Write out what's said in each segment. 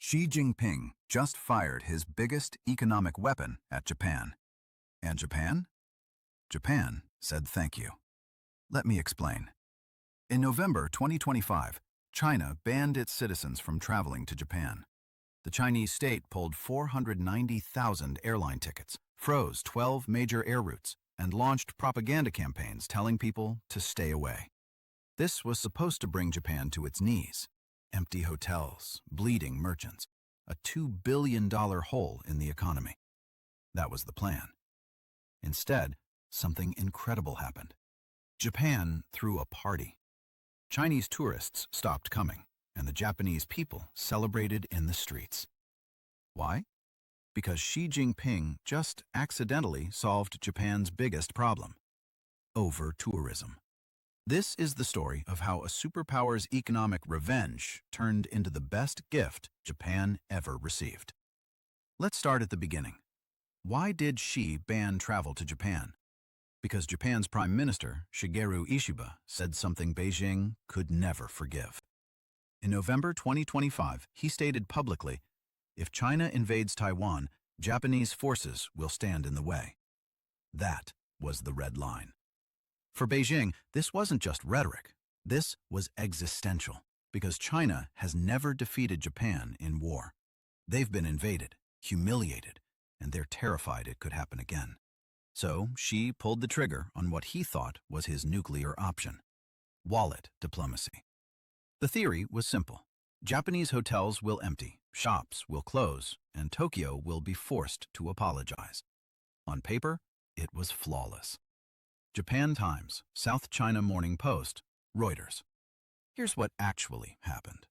Xi Jinping just fired his biggest economic weapon at Japan. And Japan? Japan said thank you. Let me explain. In November 2025, China banned its citizens from traveling to Japan. The Chinese state pulled 490,000 airline tickets, froze 12 major air routes, and launched propaganda campaigns telling people to stay away. This was supposed to bring Japan to its knees. Empty hotels, bleeding merchants, a $2 billion hole in the economy. That was the plan. Instead, something incredible happened. Japan threw a party. Chinese tourists stopped coming, and the Japanese people celebrated in the streets. Why? Because Xi Jinping just accidentally solved Japan's biggest problem: over-tourism. This is the story of how a superpower's economic revenge turned into the best gift Japan ever received. Let's start at the beginning. Why did Xi ban travel to Japan? Because Japan's Prime Minister, Shigeru Ishiba, said something Beijing could never forgive. In November 2025, he stated publicly, "If China invades Taiwan, Japanese forces will stand in the way." That was the red line. For Beijing, this wasn't just rhetoric. This was existential, because China has never defeated Japan in war. They've been invaded, humiliated, and they're terrified it could happen again. So Xi pulled the trigger on what he thought was his nuclear option: wallet diplomacy. The theory was simple. Japanese hotels will empty, shops will close, and Tokyo will be forced to apologize. On paper, it was flawless. Japan Times, South China Morning Post, Reuters. Here's what actually happened.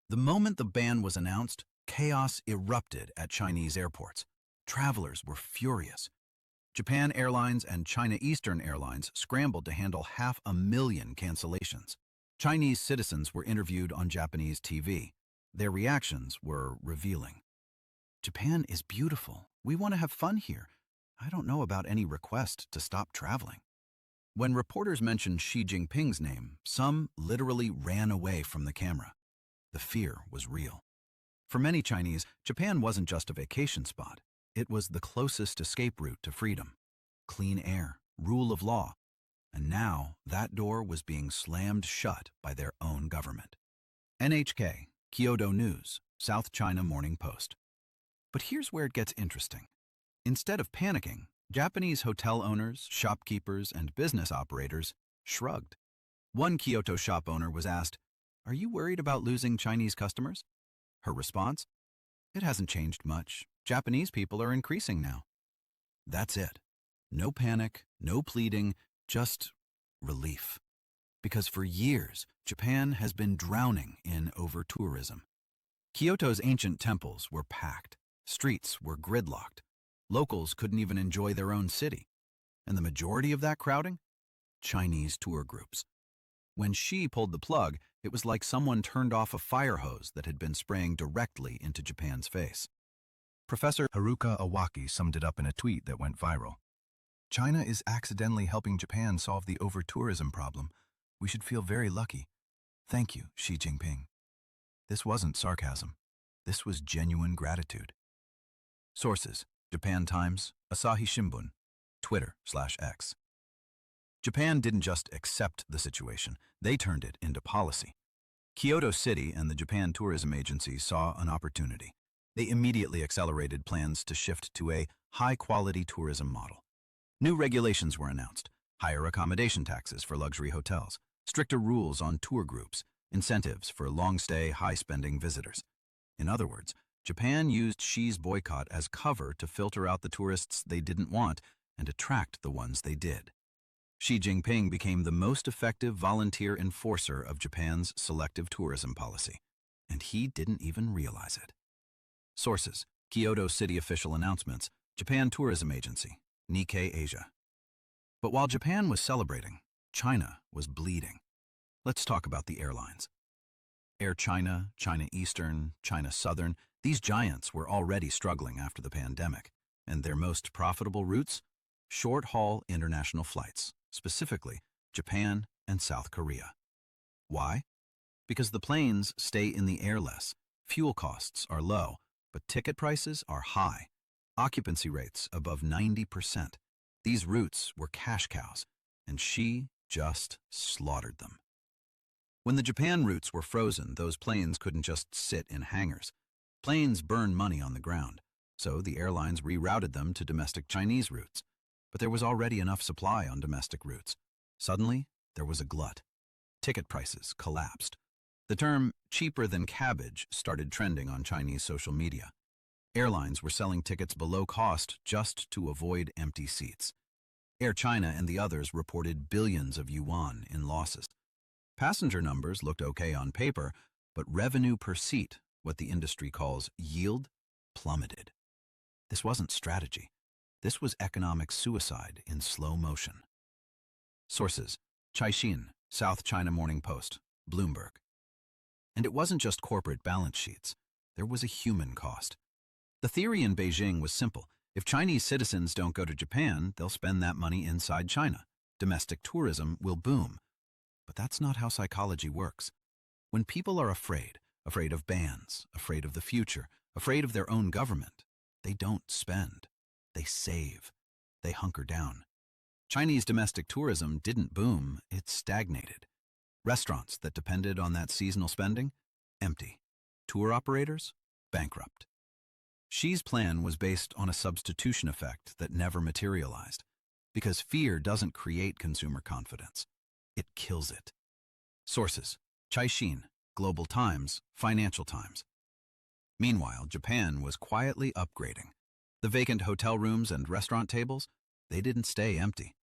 The moment the ban was announced, chaos erupted at Chinese airports. Travelers were furious. Japan Airlines and China Eastern Airlines scrambled to handle 500,000 cancellations. Chinese citizens were interviewed on Japanese TV. Their reactions were revealing. "Japan is beautiful. We want to have fun here. I don't know about any request to stop traveling." When reporters mentioned Xi Jinping's name, some literally ran away from the camera. The fear was real. For many Chinese, Japan wasn't just a vacation spot. It was the closest escape route to freedom, clean air, rule of law. And now that door was being slammed shut by their own government. NHK, Kyodo News, South China Morning Post. But here's where it gets interesting. Instead of panicking, Japanese hotel owners, shopkeepers, and business operators shrugged. One Kyoto shop owner was asked, "Are you worried about losing Chinese customers?" Her response, "It hasn't changed much. Japanese people are increasing now." That's it. No panic, no pleading, just relief. Because for years, Japan has been drowning in over-tourism. Kyoto's ancient temples were packed. Streets were gridlocked. Locals couldn't even enjoy their own city. And the majority of that crowding? Chinese tour groups. When Xi pulled the plug, it was like someone turned off a fire hose that had been spraying directly into Japan's face. Professor Haruka Iwaki summed it up in a tweet that went viral. "China is accidentally helping Japan solve the over-tourism problem. We should feel very lucky. Thank you, Xi Jinping." This wasn't sarcasm. This was genuine gratitude. Sources: Japan Times, Asahi Shimbun, Twitter/X. Japan didn't just accept the situation, they turned it into policy. Kyoto City and the Japan Tourism Agency saw an opportunity. They immediately accelerated plans to shift to a high-quality tourism model. New regulations were announced: higher accommodation taxes for luxury hotels, stricter rules on tour groups, incentives for long-stay, high-spending visitors. In other words, Japan used Xi's boycott as cover to filter out the tourists they didn't want and attract the ones they did. Xi Jinping became the most effective volunteer enforcer of Japan's selective tourism policy, and he didn't even realize it. Sources: Kyoto City official announcements, Japan Tourism Agency, Nikkei Asia. But while Japan was celebrating, China was bleeding. Let's talk about the airlines. Air China, China Eastern, China Southern, these giants were already struggling after the pandemic, and their most profitable routes? Short-haul international flights, specifically Japan and South Korea. Why? Because the planes stay in the air less, Fuel costs are low, but ticket prices are high. Occupancy rates above 90%. These routes were cash cows, and she just slaughtered them. When the Japan routes were frozen, those planes couldn't just sit in hangars. Planes burn money on the ground, so the airlines rerouted them to domestic Chinese routes. But there was already enough supply on domestic routes. Suddenly, there was a glut. Ticket prices collapsed. The term cheaper than cabbage started trending on Chinese social media. Airlines were selling tickets below cost just to avoid empty seats. Air China and the others reported billions of yuan in losses. Passenger numbers looked okay on paper, but revenue per seat, what the industry calls yield, plummeted. This wasn't strategy. This was economic suicide in slow motion. Sources: Caixin, South China Morning Post, Bloomberg. And it wasn't just corporate balance sheets. There was a human cost. The theory in Beijing was simple. If Chinese citizens don't go to Japan, they'll spend that money inside China. Domestic tourism will boom. But that's not how psychology works. When people are afraid of bans, afraid of the future, afraid of their own government, they don't spend. They save. They hunker down. Chinese domestic tourism didn't boom, it stagnated. Restaurants that depended on that seasonal spending, empty. Tour operators, bankrupt. Xi's plan was based on a substitution effect that never materialized, because fear doesn't create consumer confidence. It kills it. Sources: Caixin, Global Times, Financial Times. Meanwhile, Japan was quietly upgrading. The vacant hotel rooms and restaurant tables, they didn't stay empty.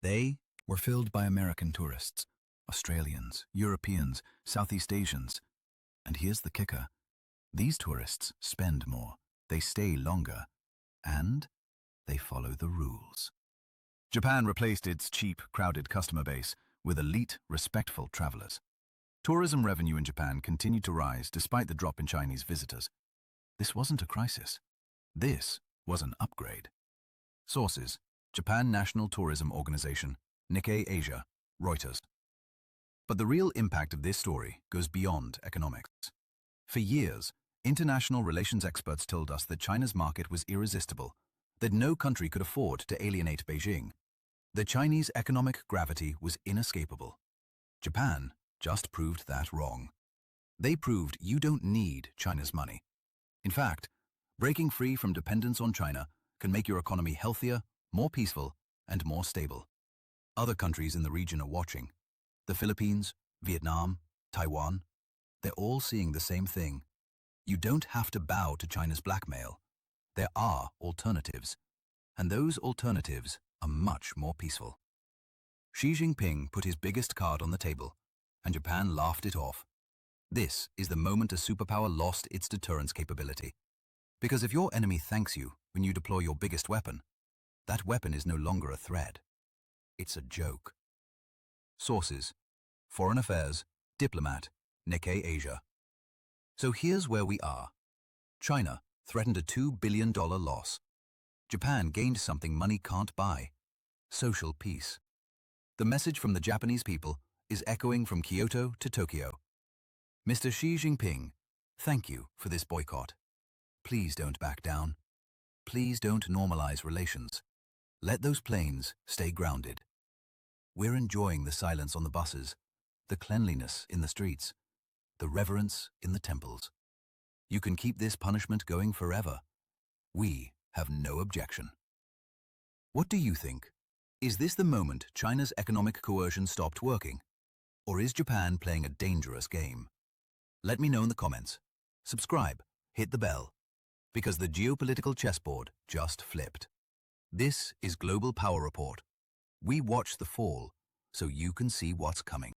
They were filled by American tourists, Australians, Europeans, Southeast Asians. And here's the kicker. These tourists spend more, they stay longer, and they follow the rules. Japan replaced its cheap, crowded customer base with elite, respectful travelers. Tourism revenue in Japan continued to rise despite the drop in Chinese visitors. This wasn't a crisis. This was an upgrade. Sources: Japan National Tourism Organization, Nikkei Asia, Reuters. But the real impact of this story goes beyond economics. For years, international relations experts told us that China's market was irresistible, that no country could afford to alienate Beijing. The Chinese economic gravity was inescapable. Japan just proved that wrong. They proved you don't need China's money. In fact, breaking free from dependence on China can make your economy healthier, more peaceful, and more stable. Other countries in the region are watching. The Philippines, Vietnam, Taiwan, they're all seeing the same thing. You don't have to bow to China's blackmail. There are alternatives, and those alternatives are much more peaceful. Xi Jinping put his biggest card on the table, and Japan laughed it off. This is the moment a superpower lost its deterrence capability. Because if your enemy thanks you when you deploy your biggest weapon, that weapon is no longer a threat. It's a joke. Sources: Foreign Affairs, Diplomat, Nikkei Asia. So here's where we are. China threatened a $2 billion loss. Japan gained something money can't buy: social peace. The message from the Japanese people is echoing from Kyoto to Tokyo. Mr. Xi Jinping, thank you for this boycott. Please don't back down. Please don't normalize relations. Let those planes stay grounded. We're enjoying the silence on the buses, the cleanliness in the streets, the reverence in the temples. You can keep this punishment going forever. We have no objection. What do you think? Is this the moment China's economic coercion stopped working? Or is Japan playing a dangerous game? Let me know in the comments. Subscribe, hit the bell, because the geopolitical chessboard just flipped. This is Global Power Report. We watch the fall so you can see what's coming.